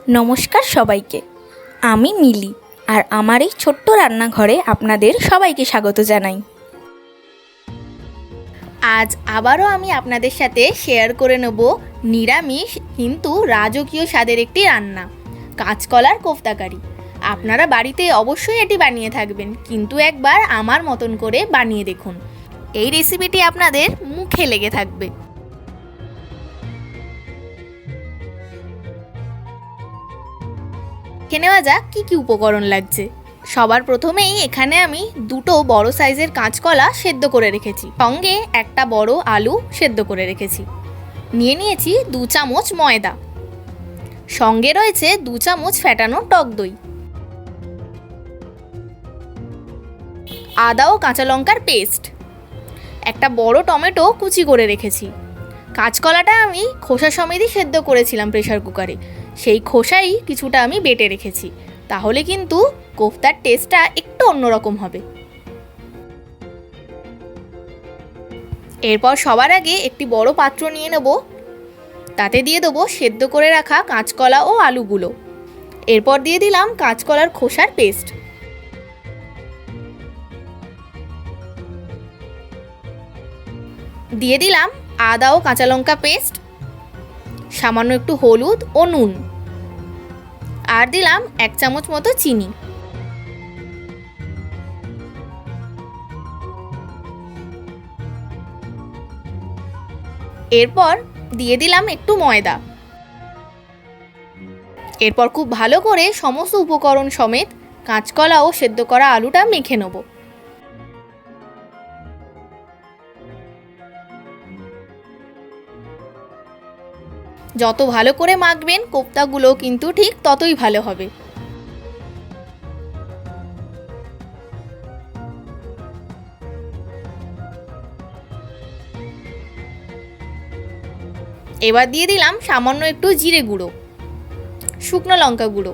নমস্কার সবাইকে। আমি মিলি, আর আমার এই ছোট্ট রান্নাঘরে আপনাদের সবাইকে স্বাগত জানাই। আজ আবারও আমি আপনাদের সাথে শেয়ার করে নেব নিরামিষ কিন্তু রাজকীয় স্বাদের একটি রান্না, কাঁচকলার কোফতাকারি। আপনারা বাড়িতে অবশ্যই এটি বানিয়ে থাকবেন, কিন্তু একবার আমার মতন করে বানিয়ে দেখুন। এই রেসিপিটি আপনাদের মুখে লেগে থাকবে। দেখে নেওয়া যাক কী কী উপকরণ লাগছে। সবার প্রথমেই এখানে আমি দুটো বড় সাইজের কাঁচকলা সেদ্ধ করে রেখেছি, সঙ্গে একটা বড় আলু সেদ্ধ করে রেখেছি। নিয়ে নিয়েছি 2 চামচ ময়দা, সঙ্গে রয়েছে 2 চামচ ফেটানো টক দই, আদা ও কাঁচা লঙ্কার পেস্ট, একটা বড় টমেটো কুচি করে রেখেছি। কাঁচকলাটা আমি খোসা সমেতই সেদ্ধ করেছিলাম প্রেসার কুকারে, সেই খোসাই কিছুটা আমি বেটে রেখেছি, তাহলে কিন্তু কোফতার টেস্টটা একটু অন্যরকম হবে। এরপর সবার আগে একটি বড় পাত্র নিয়ে নেব, তাতে দিয়ে দেবো সেদ্ধ করে রাখা কাঁচকলা ও আলুগুলো। এরপর দিয়ে দিলাম কাঁচকলার খোসার পেস্ট, দিয়ে দিলাম আদা ও কাঁচা লঙ্কা পেস্ট, সামান্য একটু হলুদ ও নুন, আর দিলাম 1 চামচ মতো চিনি। এরপর দিয়ে দিলাম একটু ময়দা। এরপর খুব ভালো করে সমস্ত উপকরণ সমেত কাঁচকলা ও সেদ্ধ করা আলুটা মেখে নেব। যত ভালো করে মাখবেন কোফতাগুলো কিন্তু ঠিক ততই ভালো হবে। এবার দিয়ে দিলাম সামান্য একটু জিরে গুঁড়ো, শুকনো লঙ্কা গুঁড়ো,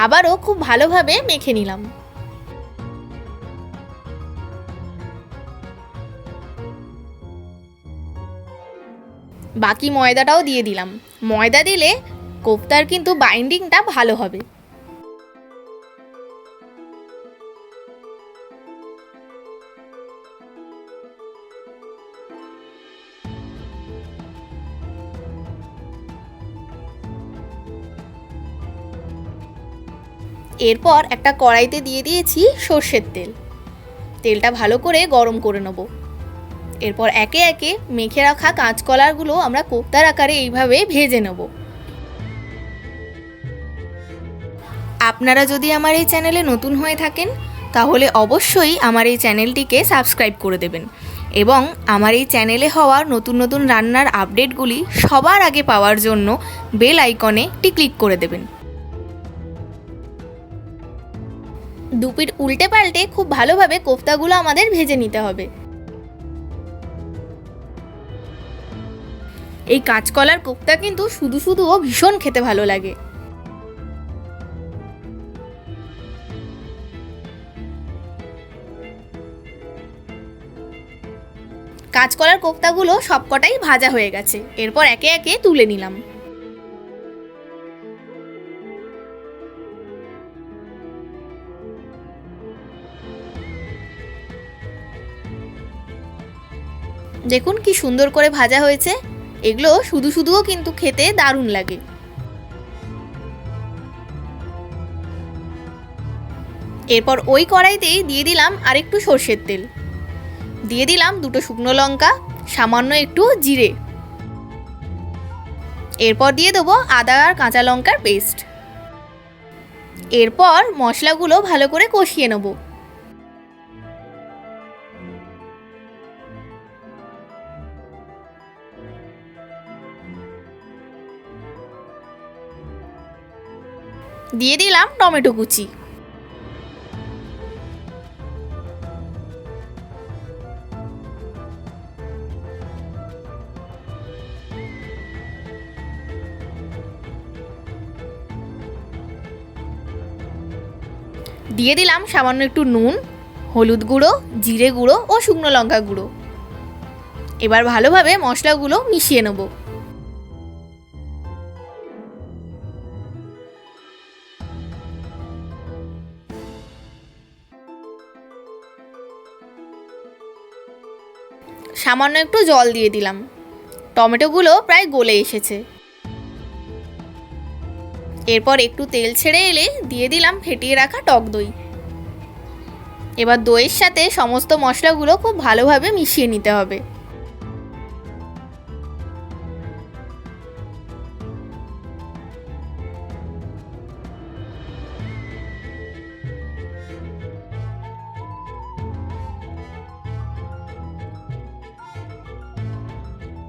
আবারও খুব ভালোভাবে মেখে নিলাম। বাকি ময়দাটাও দিয়ে দিলাম। ময়দা দিলে কোফতার কিন্তু বাইন্ডিংটা ভালো হবে। এরপর একটা কড়াইতে দিয়ে দিয়েছি সর্ষের তেল। তেলটা ভালো করে গরম করে নেব। এরপর একে একে মেখে রাখা কাঁচকলাগুলো আমরা কোফতার আকারে এইভাবে ভেজে নেব। আপনারা যদি আমার এই চ্যানেলে নতুন হয়ে থাকেন তাহলে অবশ্যই আমার এই চ্যানেলটিকে সাবস্ক্রাইব করে দেবেন, এবং আমার এই চ্যানেলে হওয়া নতুন নতুন রান্নার আপডেটগুলি সবার আগে পাওয়ার জন্য বেল আইকনে একটি ক্লিক করে দেবেন। দুপিট উল্টে পাল্টে খুব ভালোভাবে কোফতাগুলো আমাদের ভেজে নিতে হবে। এই কাঁচকলার কোফতা কিন্তু শুধু শুধুও ভীষণ খেতে ভালো লাগে। কাঁচকলার কোফতাগুলো সবকটাই ভাজা হয়ে গেছে। এরপর একে একে তুলে নিলাম। দেখুন কি সুন্দর করে ভাজা হয়েছে। এগুলো শুধু শুধুও কিন্তু খেতে দারুণ লাগে। এরপর ওই কড়াইতেই দিয়ে দিলাম আরেকটু সর্ষের তেল, দিয়ে দিলাম 2টো শুকনো লঙ্কা, সামান্য একটু জিরে, এরপর দিয়ে দেবো আদা আর কাঁচা লঙ্কার পেস্ট। এরপর মশলাগুলো ভালো করে কষিয়ে নেব। দিয়ে দিলাম টমেটো কুচি, দিয়ে দিলাম সামান্য একটু নুন, হলুদ গুঁড়ো, জিরে গুঁড়ো ও শুকনো লঙ্কা গুঁড়ো। এবার ভালোভাবে মশলাগুলো মিশিয়ে নেব। সামান্য একটু জল দিয়ে দিলাম। টমেটোগুলো প্রায় গলে এসেছে। এরপর একটু তেল ছেড়ে এলে দিয়ে দিলাম ফেটিয়ে রাখা টক দই। এবার দইয়ের সাথে সমস্ত মশলাগুলো খুব ভালোভাবে মিশিয়ে নিতে হবে।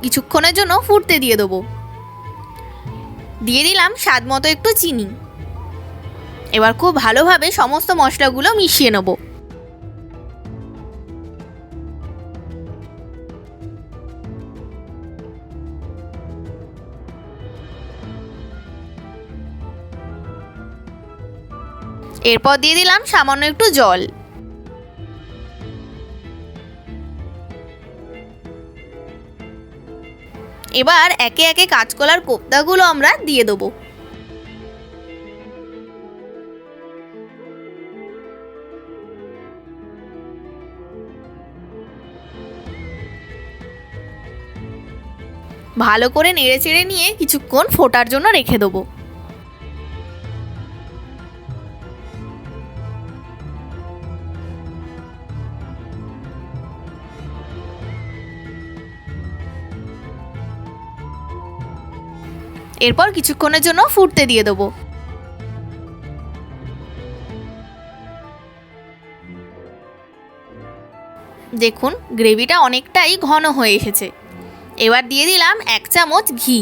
কিছুক্ষণের জন্য ফুটতে দিয়ে দেবো। দিয়ে দিলাম স্বাদ মতো একটু চিনি। এবার খুব ভালোভাবে সমস্ত মশলাগুলো মিশিয়ে নেব। এরপর দিয়ে দিলাম সামান্য একটু জল। এবার একে একে কাঁচকলার কোপ্তাগুলো আমরা দিয়ে দেবো। ভালো করে নেড়েচেড়ে নিয়ে কিছুক্ষণ ফোটার জন্য রেখে দেবো। এরপর কিছুক্ষণের জন্য ফুটতে দিয়ে দেবো। দেখুন গ্রেভিটা অনেকটাই ঘন হয়ে এসেছে। এবার দিয়ে দিলাম 1 চামচ ঘি।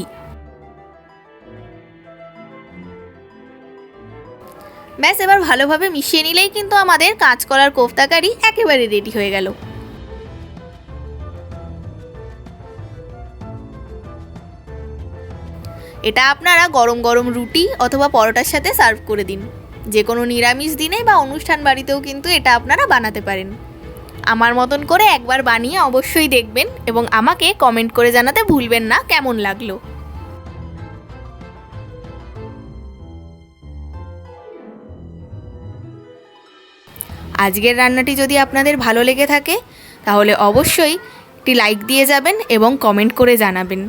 ব্যাস, এবার ভালোভাবে মিশিয়ে নিলেই কিন্তু আমাদের কাঁচকলার কোফতা কারি একেবারে রেডি হয়ে গেল। এটা আপনারা গরম গরম রুটি অথবা পরোটার সাথে সার্ভ করে দিন। যে কোনো নিরামিষ দিনে বা অনুষ্ঠান বাড়িতেও কিন্তু এটা আপনারা বানাতে পারেন। আমার মতন করে একবার বানিয়ে অবশ্যই দেখবেন এবং আমাকে কমেন্ট করে জানাতে ভুলবেন না কেমন লাগলো। আজকের রান্নাটি যদি আপনাদের ভালো লেগে থাকে তাহলে অবশ্যই একটি লাইক দিয়ে যাবেন এবং কমেন্ট করে জানাবেন।